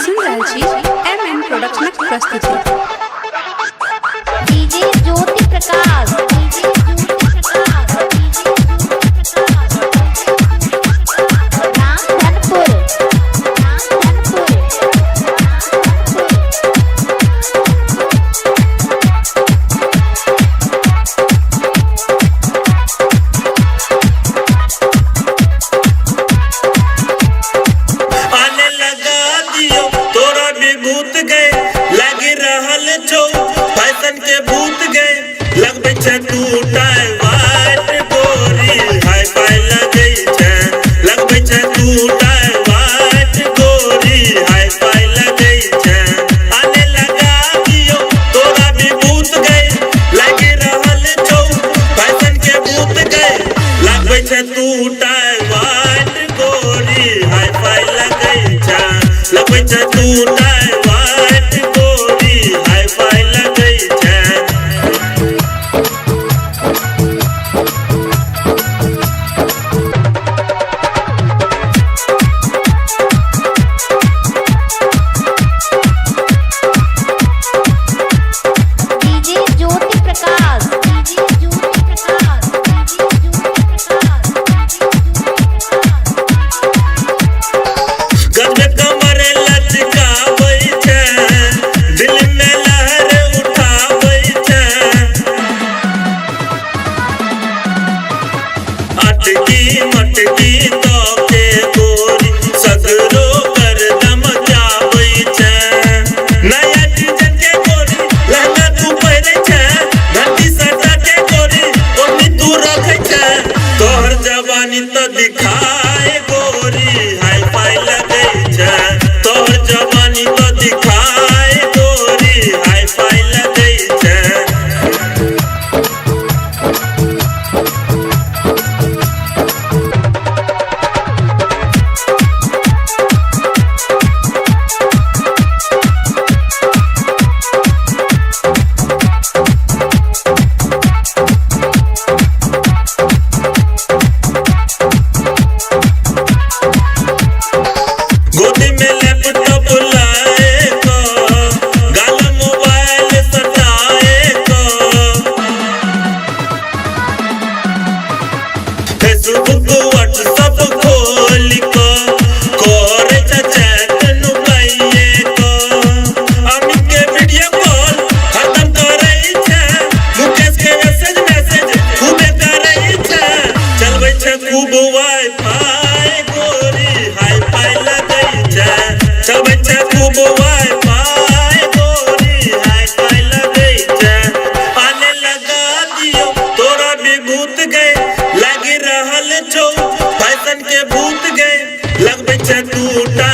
सुन रहल छी एमएन प्रोडक्शनक प्रस्तुति। डीजे ज्योति प्रकाश, डीजे ज्योति प्रकाश, रामधनपुर, आने लगा दियो तोरा भी भूत गए लगी रहल छौ फैशन के भूत गए लगबे छै टूटा वाट गोरी हाय फाई लगे छै लगबे छै टूटा वाट गोरी हाय फाई लगे छै आने लगा दियो तोरा भी भूत गए लगी रहल छौ फैशन के भूत गए लगबे छै टूटा वाट गोरी हाय फाई लगे छै लगबे छै टूटा वाट गोरी हाय फाई लगे छै। DJ Jyoti Prakash, DJ Jyoti Prakash, DJ Jyoti Prakash, गजबे कमर लचकाबै छै दिल में लहर उठाबै छै अटकी मटकी तो के गोरी सगरो कर दमकाबै छै नया डिजाइन के गोरी लहंगा तू पहिरै छै घंटी सटा के गोरी ओढ़नी तू रखै छै तोहर जवानी तो दिखाए गोरी हाय फाई लगे छै तोहर जवानी तो दिखाए गोरी हाय फाई लगे छै। गोदी में लैपटॉप लाए को गाल मोबाइल सटाए को फेसबुक व्हाट्सएप खोल को करे चैट नुकाइए को अमित के वीडियो कॉल खत्म करे छै मुकेश के मैसेज खूबे करे छै चलबै छै खूब वाईफाई गोरी हाई फाई लगे छै चलबै छै खूब वाईफाई गोरी हाई फाई लगे छै आने लगा दियो तोरा भी भूत गए लगी रहल छौ फैशन के भूत गए लगबे छै टूटा